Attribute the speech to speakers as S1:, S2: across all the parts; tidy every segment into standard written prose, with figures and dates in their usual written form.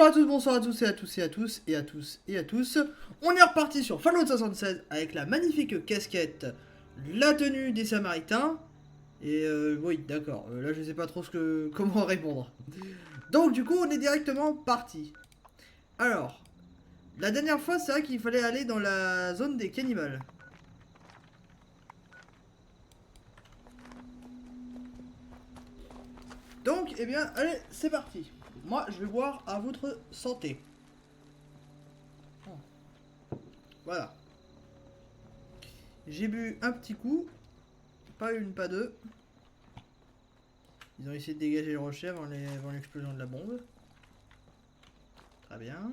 S1: Bonjour à tous, bonsoir à tous et à tous et à tous et à tous et à tous. On est reparti sur Fallout 76 avec la magnifique casquette, la tenue des Samaritains. Et oui, d'accord, là je sais pas trop comment répondre. Donc du coup on est directement parti. Alors, la dernière fois c'est vrai qu'il fallait aller dans la zone des cannibales. Donc, eh bien, allez, c'est parti. Moi, je vais boire à votre santé. Voilà. J'ai bu un petit coup. Pas une, pas deux. Ils ont essayé de dégager le rocher avant l'explosion de la bombe. Très bien.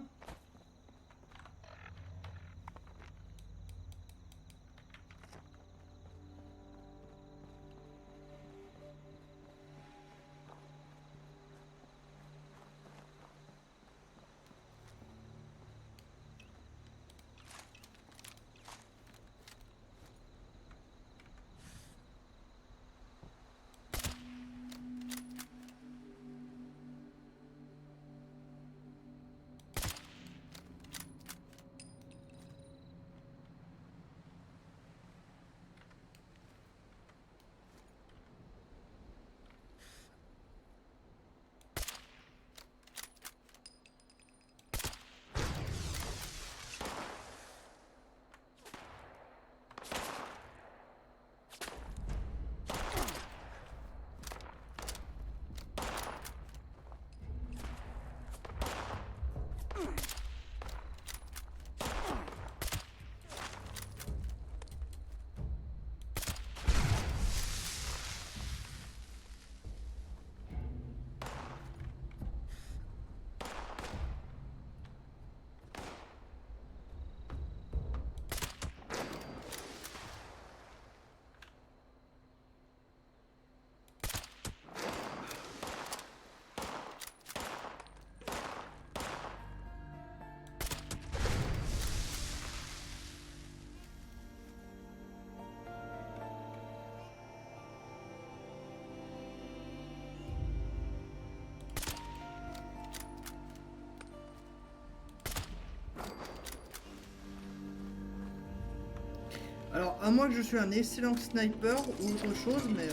S1: Alors, à moins que je suis un excellent sniper ou autre chose, mais...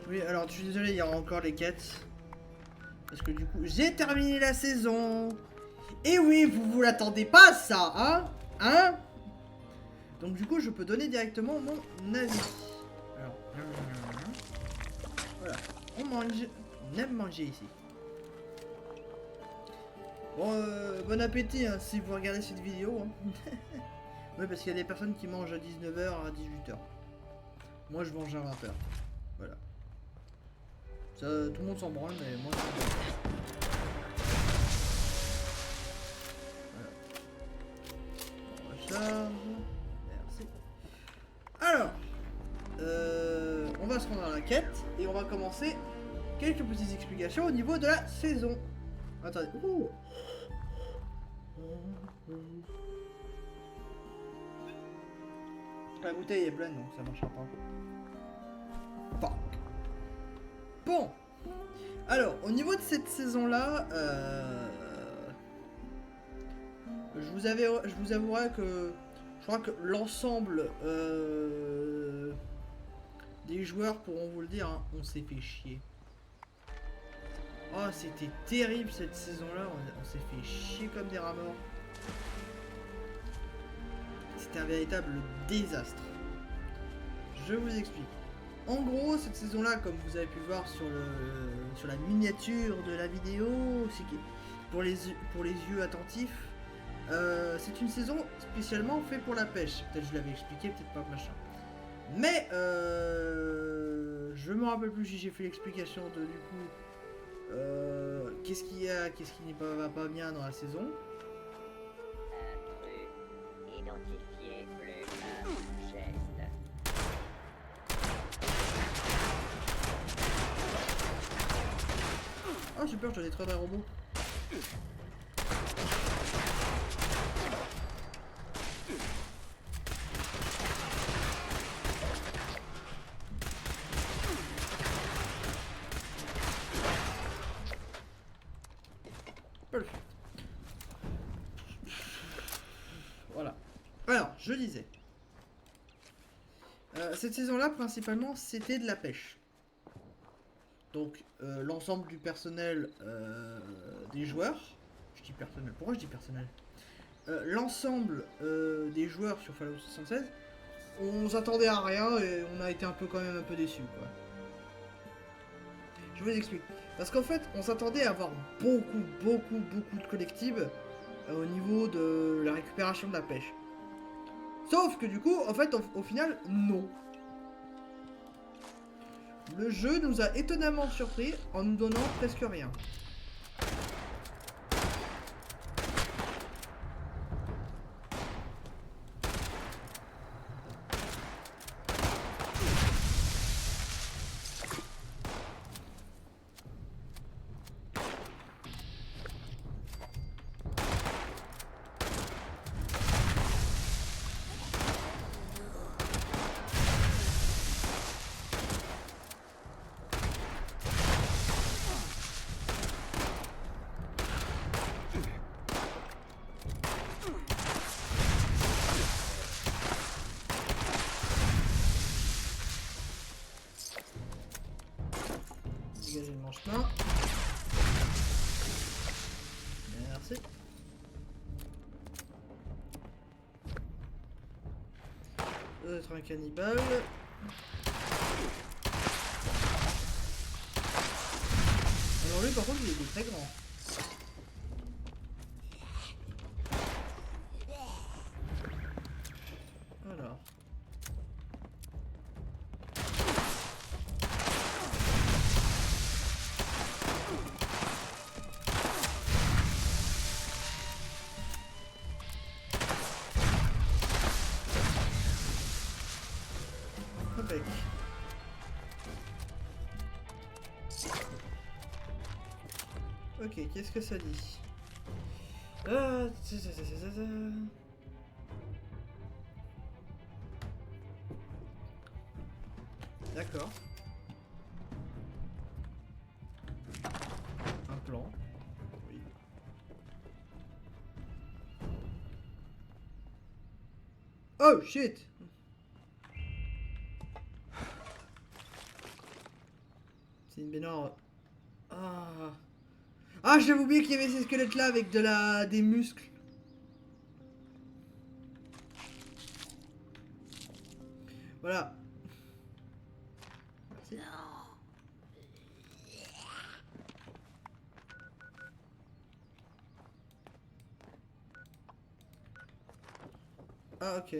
S1: Oui, alors, je suis désolé, il y aura encore les quêtes. Parce que du coup, j'ai terminé la saison. Et oui, vous l'attendez pas, ça, hein? Hein? Donc, du coup, je peux donner directement mon avis. Alors, voilà. On mange. On aime manger ici. Bon, bon appétit, hein, si vous regardez cette vidéo. Hein. Oui, parce qu'il y a des personnes qui mangent à 19h à 18h. Moi, je mange à 20h. Voilà. Ça, tout le monde s'en branle, mais moi, voilà. On recharge. Merci. Alors, on va se rendre à la quête et on va commencer quelques petites explications au niveau de la saison. Attendez. Ouh. La bouteille est pleine, donc ça marchera pas. Fuck. Bon. Alors, au niveau de cette saison-là, je vous avouerai que je crois que l'ensemble des joueurs pourront vous le dire, hein, on s'est fait chier. Oh, c'était terrible cette saison-là, on s'est fait chier comme des rats morts. C'était un véritable désastre. Je vous explique. En gros, cette saison-là, comme vous avez pu voir sur la miniature de la vidéo, pour les yeux attentifs, c'est une saison spécialement faite pour la pêche. Peut-être je l'avais expliqué, peut-être pas machin. Mais je me rappelle plus si j'ai fait l'explication de du coup qu'est-ce qu'il y a, qu'est-ce qui va pas bien dans la saison.
S2: Identifié plus un geste.
S1: Oh j'ai peur, j'en ai très des robots. pas le faire. Voilà. Alors, je disais. Cette saison-là, principalement, c'était de la pêche. Donc, l'ensemble du personnel des joueurs. Je dis personnel. Pourquoi je dis personnel? L'ensemble des joueurs sur Fallout 76, on s'attendait à rien et on a été un peu quand même un peu déçus, quoi. Je vous explique. Parce qu'en fait, on s'attendait à avoir beaucoup de collectives au niveau de la récupération de la pêche. Sauf que du coup, en fait, au final, non. Le jeu nous a étonnamment surpris en nous donnant presque rien. Dégager le manche-main. Merci. Ça doit être un cannibale. Alors lui par contre il est très grand. Alors. Impec. Ok, qu'est-ce que ça dit? D'accord. Un plan. Oui. Oh shit! C'est une baignoire. Ah. Ah, j'avais oublié qu'il y avait ces squelettes là avec des muscles. Voilà. Merci. Ah, ok.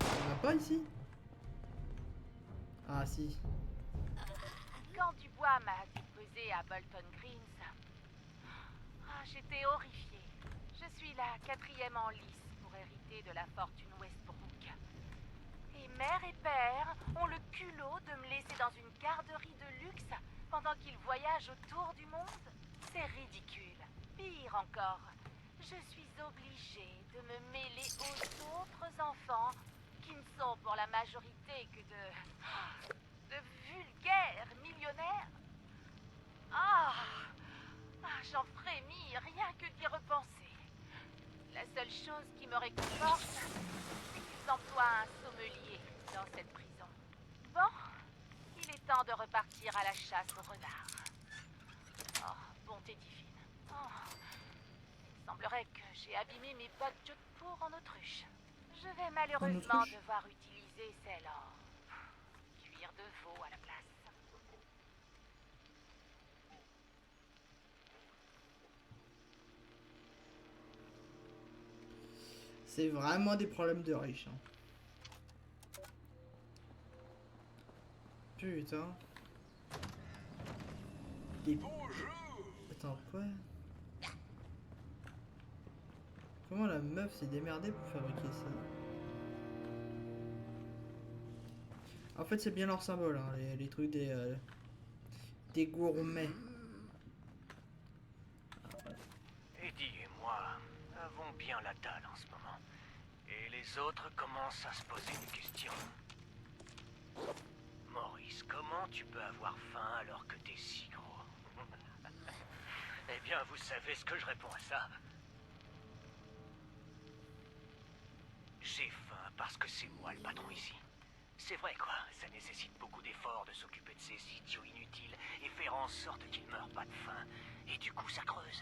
S1: On n'a pas ici? Ah, si.
S3: Quand Dubois m'a déposé à Bolton Greens, j'étais horrifiée. Je suis la 4e en lice pour hériter de la fortune Westbrook. Et mère et père ont le culot de me laisser dans une garderie de luxe pendant qu'ils voyagent autour du monde. C'est ridicule. Pire encore, je suis obligée de me mêler aux autres enfants qui ne sont pour la majorité que de vulgaires millionnaires. J'en frémis rien que d'y repenser. La seule chose qui me réconforte, c'est qu'ils emploient un sommelier dans cette prison. Bon, il est temps de repartir à la chasse au renard. Bonté divine. Il semblerait que j'ai abîmé mes bottes Jodhpur en autruche. Je vais malheureusement devoir utiliser celle en cuir de veau à la place.
S1: C'est vraiment des problèmes de riches. Hein. Putain. Attends, quoi? Comment la meuf s'est démerdée pour fabriquer ça? En fait, c'est bien leur symbole, hein, les trucs des gourmets.
S4: Eddie et moi avons bien la dalle en ce moment. Et les autres commencent à se poser des questions. Maurice, comment tu peux avoir faim alors que t'es si gros? Eh bien, vous savez ce que je réponds à ça. J'ai faim parce que c'est moi le patron ici. C'est vrai quoi, ça nécessite beaucoup d'efforts de s'occuper de ces idiots inutiles et faire en sorte qu'ils meurent pas de faim. Et du coup, ça creuse.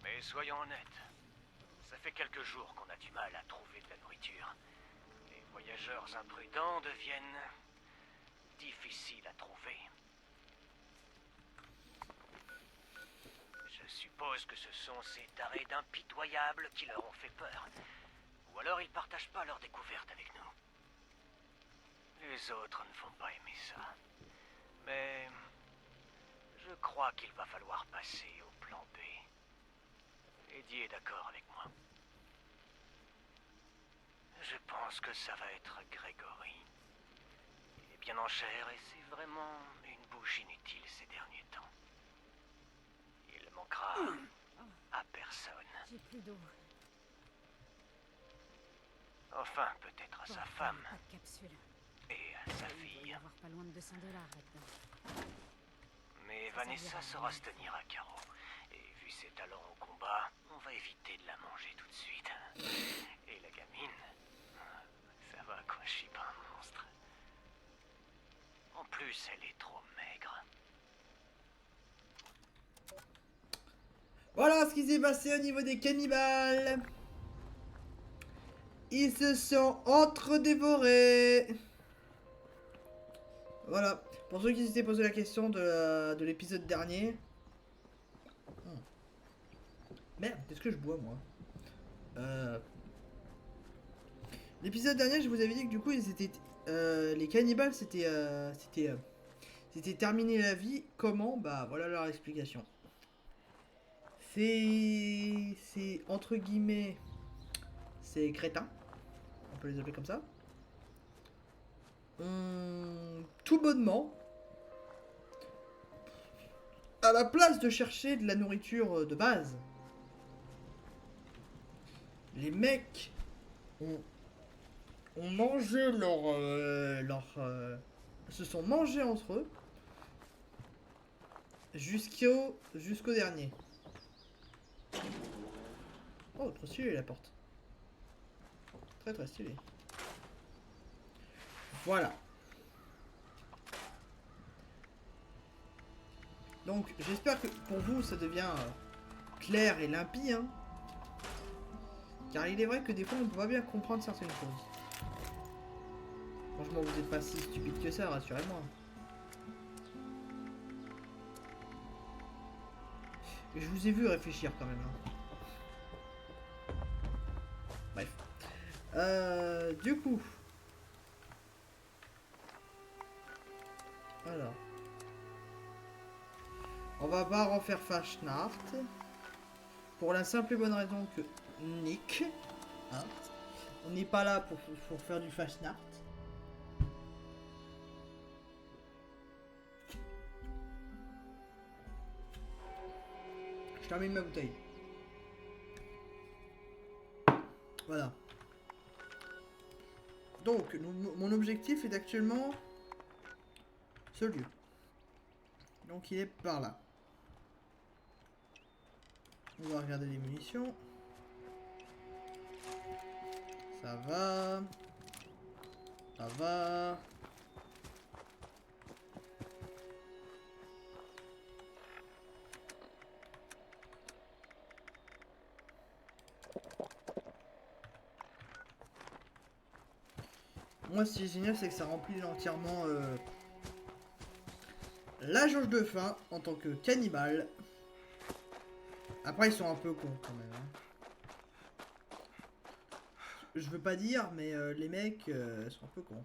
S4: Mais soyons honnêtes, ça fait quelques jours qu'on a du mal à trouver de la nourriture. Les voyageurs imprudents deviennent difficiles à trouver. Je suppose que ce sont ces tarés d'impitoyables qui leur ont fait peur. Ou alors ils partagent pas leur découverte avec nous. Les autres ne vont pas aimer ça. Mais je crois qu'il va falloir passer au plan B. Eddie est d'accord avec moi. Je pense que ça va être Grégory. Il est bien en chair et c'est vraiment une bouche inutile ces derniers temps. Il manquera à personne.
S5: J'ai plus d'eau.
S4: Enfin, peut-être à sa
S5: Bon,
S4: femme
S5: pas de capsule.
S4: et à sa
S5: Il doit y
S4: fille.
S5: avoir pas loin de 200 $ là-dedans.
S4: Mais
S5: Ça
S4: Vanessa
S5: servira à
S4: saura
S5: rien.
S4: se tenir à carreau. Et vu ses talents au combat, on va éviter de la manger tout de suite. Et la gamine, ça va quoi, je suis pas un monstre. En plus, elle est trop maigre.
S1: Voilà ce qui s'est passé au niveau des cannibales. Ils se sont entre-dévorés. Voilà. Pour ceux qui s'étaient posé la question de l'épisode dernier. Merde, qu'est-ce que je bois moi? L'épisode dernier, je vous avais dit que du coup, ils étaient, les cannibales, c'était terminer la vie. Comment? Bah voilà leur explication. C'est entre guillemets, c'est crétin. On peut les appeler comme ça. Tout bonnement, à la place de chercher de la nourriture de base, les mecs ont mangé se sont mangés entre eux jusqu'au dernier. Oh, trop stylé la porte. Très très stylé. Voilà. Donc j'espère que pour vous ça devient clair et limpide, hein. Car il est vrai que des fois on peut pas bien comprendre certaines choses. Franchement vous êtes pas si stupide que ça, rassurez-moi. Et je vous ai vu réfléchir quand même. Hein. Bref. Du coup. Alors. On va pas refaire Fasnacht. Pour la simple et bonne raison que Nick. Hein, on n'est pas là pour faire du Fasnacht. Je termine ma bouteille. Voilà. Donc, mon objectif est actuellement ce lieu. Donc, il est par là. On va regarder les munitions. Ça va. Ça va. Moi, ce qui est génial, c'est que ça remplit entièrement la jauge de faim en tant que cannibale. Après, ils sont un peu cons quand même. Hein. Je veux pas dire, mais les mecs sont un peu cons.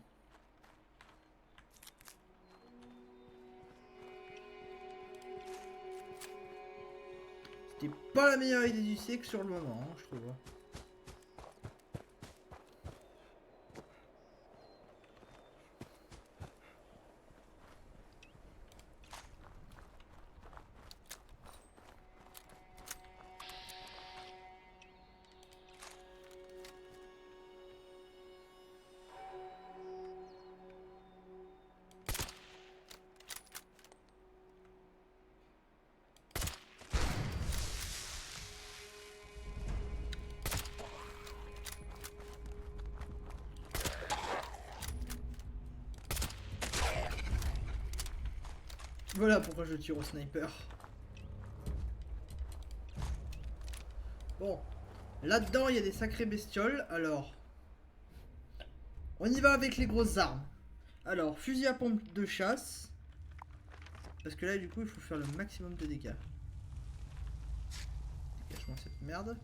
S1: C'était pas la meilleure idée du siècle sur le moment, hein, je trouve. Voilà pourquoi je tire au sniper. Bon, là-dedans il y a des sacrées bestioles, alors... On y va avec les grosses armes. Alors, fusil à pompe de chasse. Parce que là, du coup, il faut faire le maximum de dégâts. Dégage-moi cette merde.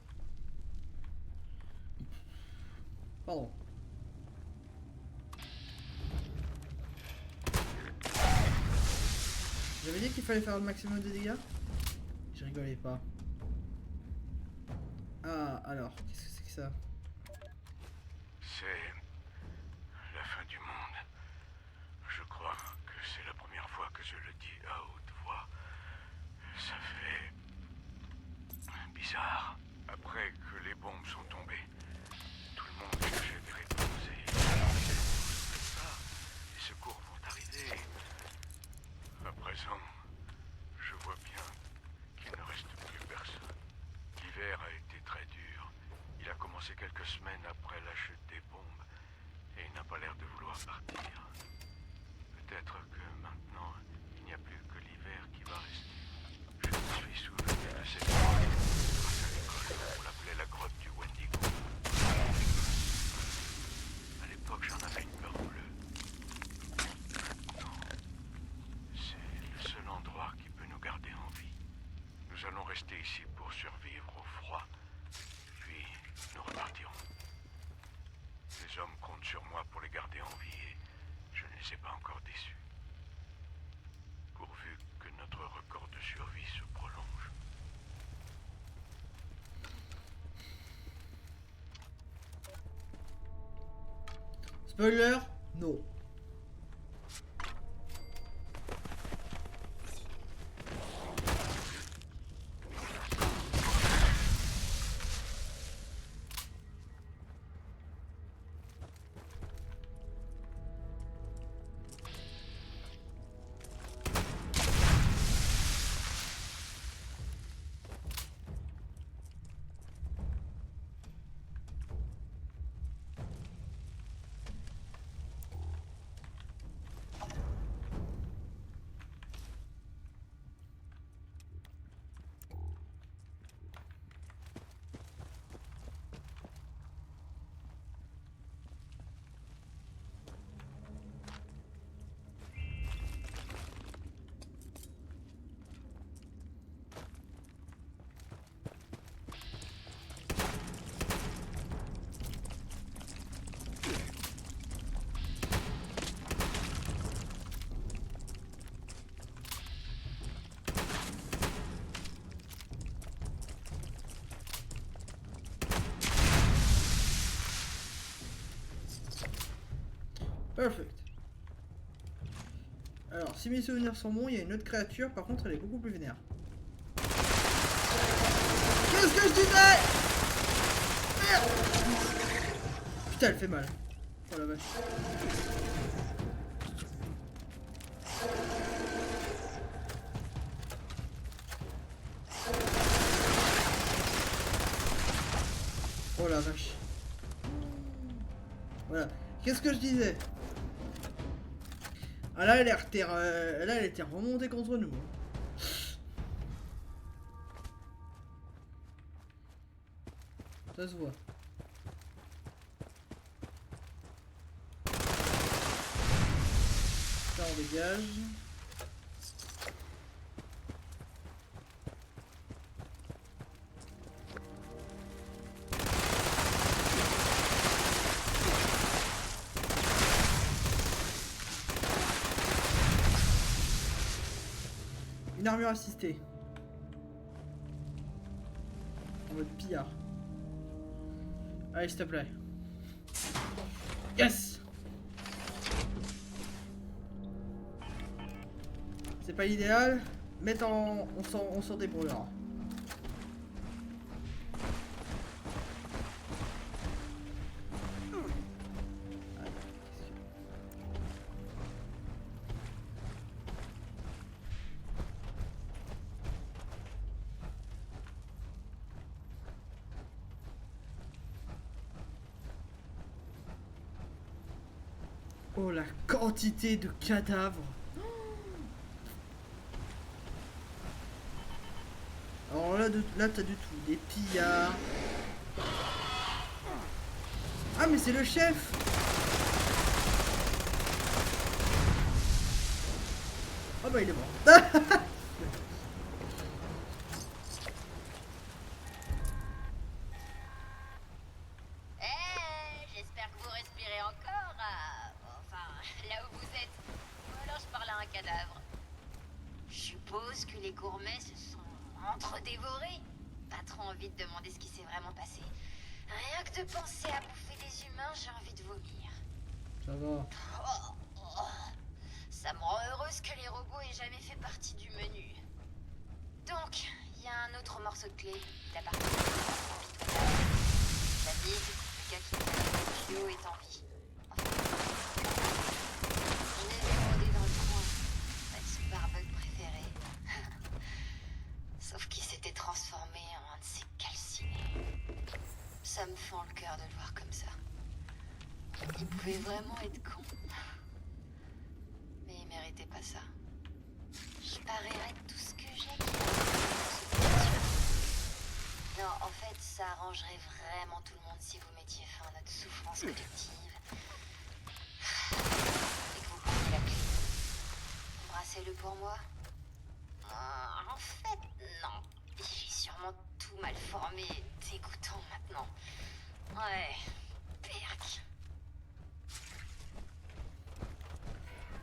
S1: Pardon. J'avais dit qu'il fallait faire le maximum de dégâts. Je rigolais pas. Ah, alors, qu'est-ce que c'est que ça?
S6: C'est la fin du monde. Je crois que c'est la première fois que je le dis à haute voix. Ça fait bizarre. Après que les bombes sont tombées, tout le monde cherchait des réponses et ça, les secours vont arriver. À présent, je vois bien qu'il ne reste plus personne. L'hiver a été très dur. Il a commencé quelques semaines après la chute des bombes et il n'a pas l'air de vouloir partir. Peut-être que maintenant, il n'y a plus que l'hiver qui va rester. Je me suis souvenu de cette grotte grâce à l'école. On l'appelait la grotte du Wendigo. À l'époque, j'en avais une peur bleue. Non, c'est le seul endroit qui peut nous garder en vie. Nous allons rester ici pour survivre au froid. Puis, nous repartirons. Les hommes comptent sur moi pour les garder en vie et je ne les ai pas encore déçus. Pourvu que notre record de survie se prolonge.
S1: Spoiler, non. Perfect. Alors, si mes souvenirs sont bons, il y a une autre créature, par contre elle est beaucoup plus vénère. Qu'est-ce que je disais? Merde! Putain, elle fait mal. Oh la vache. Oh la vache. Voilà. Qu'est-ce que je disais? Ah là, elle était remontée contre nous. Ça se voit. Ça, on dégage. Une armure assistée. En mode pillard. Allez, s'il te plaît. Yes! C'est pas l'idéal, mais on s'en débrouillera. Oh la quantité de cadavres. là t'as du tout. Des pillards. Ah mais c'est le chef. Ah bah il est mort.
S2: J'espère que vous respirez encore. Enfin, là où vous êtes. Ou alors je parle à un cadavre. Je suppose que les gourmets se sont entre-dévorés. Pas trop envie de demander ce qui s'est vraiment passé. Rien que de penser à bouffer des humains, j'ai envie de vomir.
S1: Ça va.
S2: Ça me rend heureuse que les robots aient jamais fait partie du menu. Donc, il y a un autre morceau de clé. Il appartient à David, le gars qui était le tuyau, est en vie. On est rôdé dans le coin, avec son barbecue préféré. Sauf qu'il s'était transformé en un de ces calcinés. Ça me fend le cœur de le voir comme ça. Il pouvait vraiment être con. Mais il méritait pas ça. Je parierais tout ce que j'ai qu'il a. Non, en fait, ça arrangerait vraiment tout le monde si vous mettiez fin à notre souffrance collective. Et que vous preniez la clé. Embrassez-le pour moi. En fait, non. J'ai sûrement tout mal formé et dégoûtant maintenant. Ouais, perk.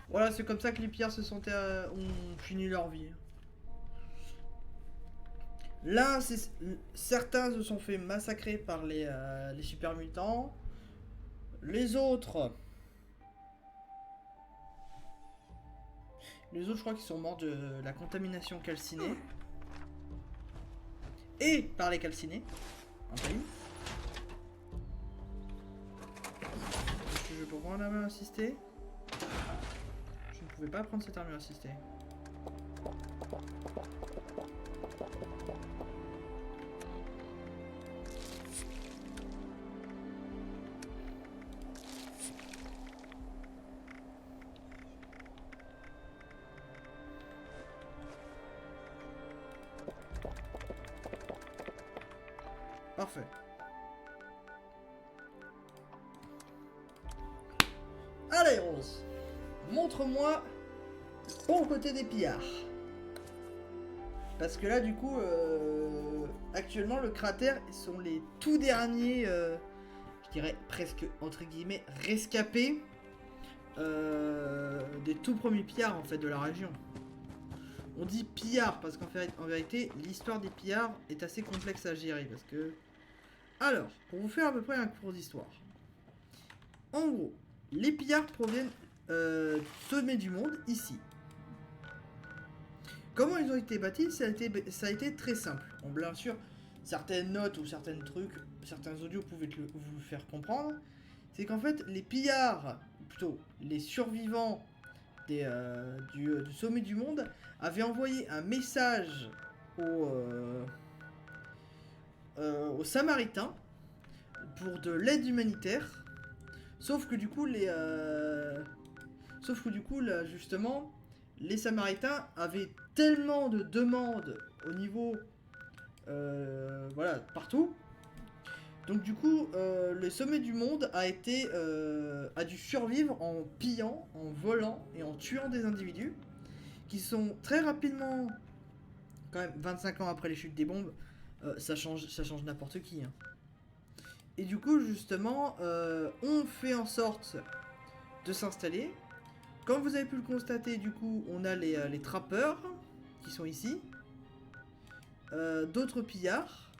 S1: Voilà, c'est comme ça que les pillards ont fini leur vie. Là, certains se sont fait massacrer par les super mutants. Les autres, je crois qu'ils sont morts de la contamination calcinée. Et par les calcinés. En fait. Est-ce que je peux prendre la main assistée? Je ne pouvais pas prendre cette armure assistée. Parfait. Allez, Rose. Montre-moi ton côté des pillards. Parce que là, du coup, actuellement, le cratère sont les tout derniers, je dirais presque, entre guillemets, rescapés des tout premiers pillards, en fait, de la région. On dit pillards parce qu'en fait, en vérité, l'histoire des pillards est assez complexe à gérer. Parce que... Alors, pour vous faire à peu près un cours d'histoire. En gros, les pillards proviennent du sommet du monde, ici. Comment ils ont été bâtis? Ça a été très simple. Bon, bien sûr, certaines notes ou certains trucs, certains audios pouvaient vous le faire comprendre. C'est qu'en fait, les pillards, plutôt les survivants du sommet du monde, avaient envoyé un message aux Samaritains pour de l'aide humanitaire. Sauf que du coup, là, justement, les Samaritains avaient tellement de demandes au niveau, voilà, partout. Donc du coup, le sommet du monde a dû survivre en pillant, en volant et en tuant des individus qui sont très rapidement, quand même 25 ans après les chutes des bombes, ça change n'importe qui. Hein. Et du coup, justement, on fait en sorte de s'installer. Comme vous avez pu le constater, du coup, on a les trappeurs qui sont ici. D'autres pillards.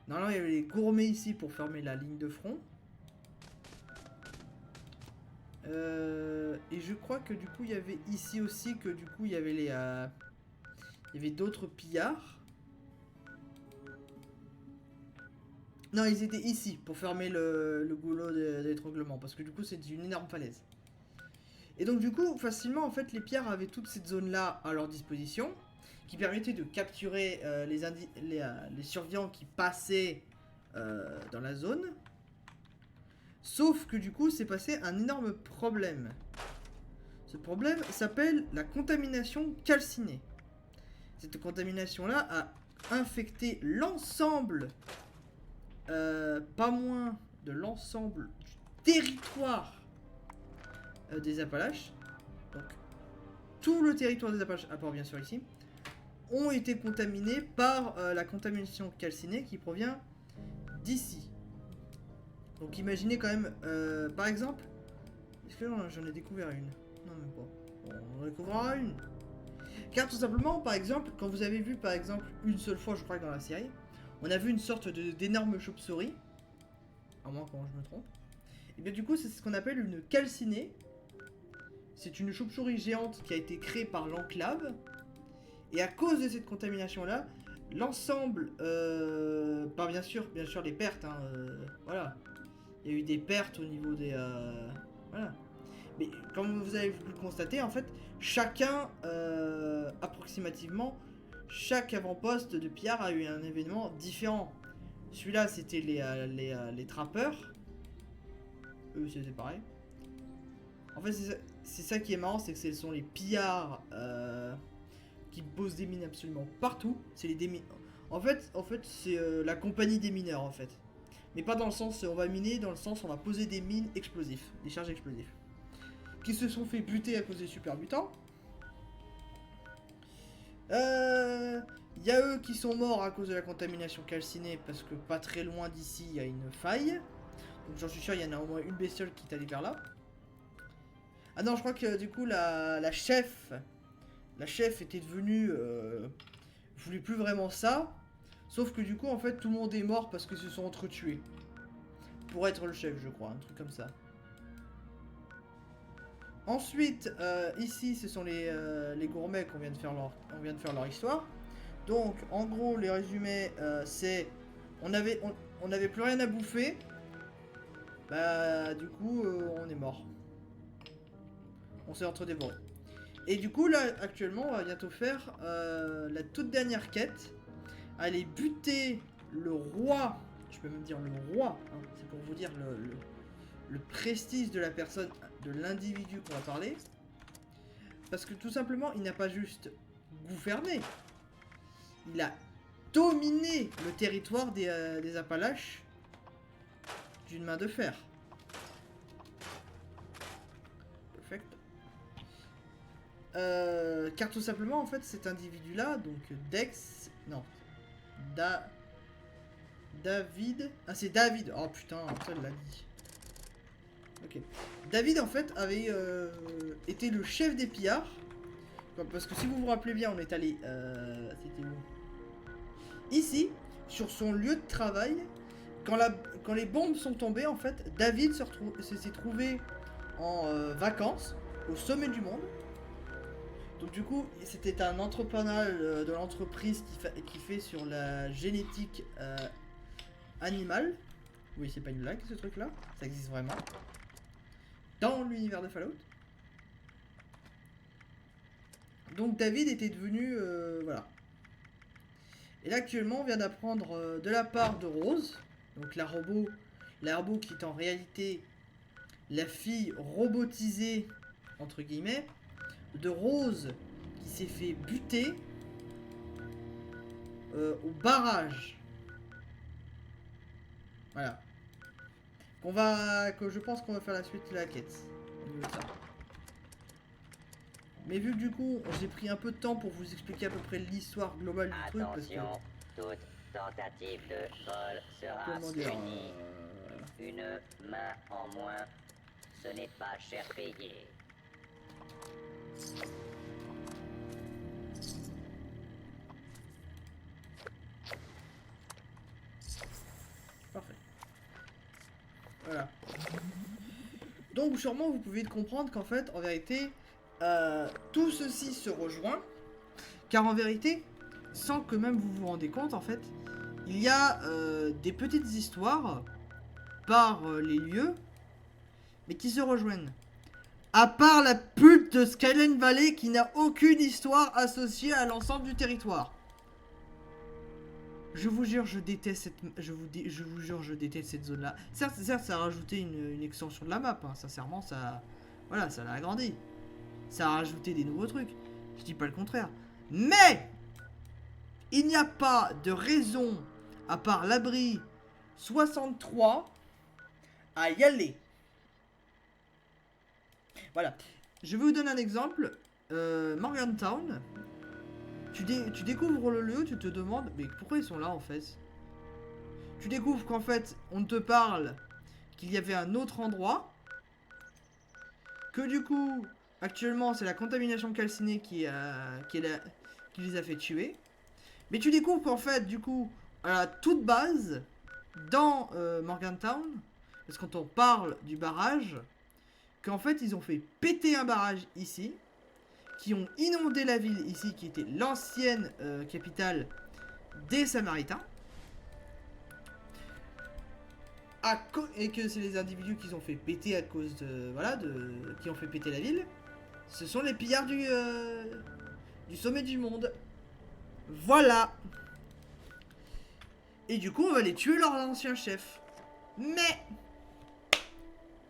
S1: Normalement, il y avait les gourmets ici pour fermer la ligne de front. Et je crois que du coup, il y avait ici aussi que du coup, il y avait il y avait d'autres pillards. Non, ils étaient ici pour fermer le goulot d'étranglement parce que du coup, c'est une énorme falaise. Et donc du coup, facilement, en fait, les pillards avaient toute cette zone-là à leur disposition, qui permettait de capturer les survivants qui passaient dans la zone. Sauf que du coup, c'est passé un énorme problème. Ce problème s'appelle la contamination calcinée. Cette contamination-là a infecter l'ensemble, pas moins de l'ensemble du territoire des Appalaches. Donc, tout le territoire des Appalaches, à part bien sûr ici, ont été contaminés par la contamination calcinée qui provient d'ici. Donc imaginez quand même, par exemple, est-ce que j'en ai découvert une? Non, même pas. Bon, on en découvrira une. Car tout simplement, par exemple, quand vous avez vu par exemple une seule fois, je crois que dans la série, on a vu une sorte d'énorme chauve-souris, à moins quand je me trompe. Et bien du coup, c'est ce qu'on appelle une calcinée. C'est une chauve-souris géante qui a été créée par l'enclave. Et à cause de cette contamination-là, l'ensemble, pas bien sûr les pertes, hein, voilà. Il y a eu des pertes au niveau des, voilà. Mais comme vous avez pu le constater, en fait, chacun, approximativement, chaque avant-poste de pillard a eu un événement différent. Celui-là, c'était les trappeurs. Eux, c'était pareil. En fait, c'est ça qui est marrant, c'est que ce sont les pillards qui bossent des mines absolument partout. C'est les démineurs. En fait c'est la compagnie des mineurs, en fait. Mais pas dans le sens on va miner, dans le sens on va poser des mines explosifs, des charges explosives. Qui se sont fait buter à cause des super mutants. Il y a eux qui sont morts à cause de la contamination calcinée parce que pas très loin d'ici il y a une faille. Donc j'en suis sûr il y en a au moins une bestiole qui est allée vers là. Ah non, je crois que du coup la chef était devenue voulait plus vraiment ça. Sauf que du coup en fait tout le monde est mort parce qu'ils se sont entretués. Pour être le chef, je crois, un truc comme ça. Ensuite, ici, ce sont les gourmets qu'on vient de faire leur histoire. Donc, en gros, les résumés, c'est on avait plus rien à bouffer. Bah, du coup, on est mort. On s'est entre-dévoré. Et du coup, là, actuellement, on va bientôt faire la toute dernière quête. Aller buter le roi. Je peux même dire le roi. Hein, c'est pour vous dire le prestige de la personne, de l'individu qu'on va parler. Parce que tout simplement, il n'a pas juste gouverné. Il a dominé le territoire des Appalaches d'une main de fer. Perfect. Car tout simplement, en fait, cet individu-là, donc Dex... Non. David... Ah, c'est David. Oh putain, ça, il l'a dit. Ok. David en fait avait été le chef des pillards. Parce que si vous vous rappelez bien, on est allé... C'était où? Ici, sur son lieu de travail. Quand les bombes sont tombées, en fait, David s'est trouvé en vacances au sommet du monde. Donc du coup, c'était un entrepreneur de l'entreprise qui fait sur la génétique animale. Oui, c'est pas une blague ce truc-là. Ça existe vraiment. Dans l'univers de Fallout. Donc David était devenu... voilà. Et là actuellement on vient d'apprendre de la part de Rose. Donc la robot qui est en réalité la fille robotisée, entre guillemets, de Rose qui s'est fait buter au barrage. Voilà. Que je pense qu'on va faire la suite de la quête. Au niveau de ça. Mais vu que du coup j'ai pris un peu de temps pour vous expliquer à peu près l'histoire globale du truc parce que...
S7: Attention, toute tentative de vol sera
S1: Comment dire,
S7: punie. Une main en moins, ce n'est pas cher payé.
S1: Parfait. Voilà. Donc sûrement vous pouvez comprendre qu'en fait, en vérité, tout ceci se rejoint. Car en vérité, sans que même vous vous rendez compte, en fait, il y a des petites histoires par les lieux, mais qui se rejoignent. À part la pute de Skyline Valley qui n'a aucune histoire associée à l'ensemble du territoire. Je vous jure, je déteste cette... Je vous jure, je déteste cette zone-là. Certes, ça a rajouté une extension de la map. Hein. Sincèrement, ça... Voilà, ça l'a agrandi. Ça a rajouté des nouveaux trucs. Je dis pas le contraire. Mais Il n'y a pas de raison, à part l'abri 63, à y aller. Voilà. Je vais vous donner un exemple. Morgantown. Tu découvres le lieu, tu te demandes, mais pourquoi ils sont là en fait? Tu découvres qu'en fait, on te parle qu'il y avait un autre endroit. Que du coup, actuellement, c'est la contamination calcinée qui les a fait tuer. Mais tu découvres qu'en fait, du coup, à la toute base, dans Morgantown, parce que quand on parle du barrage, qu'en fait, ils ont fait péter un barrage ici, qui ont inondé la ville ici, qui était l'ancienne capitale des Samaritains, et que c'est les individus qui ont fait péter à cause de... Voilà, qui ont fait péter la ville. Ce sont les pillards du sommet du monde. Voilà. Et du coup, on va les tuer leur ancien chef. Mais...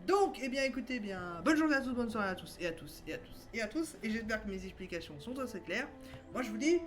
S1: Donc, eh bien, écoutez bien, bonne journée à tous, bonne soirée à tous, et à tous, et à tous, et à tous, et j'espère que mes explications sont assez claires. Moi, je vous dis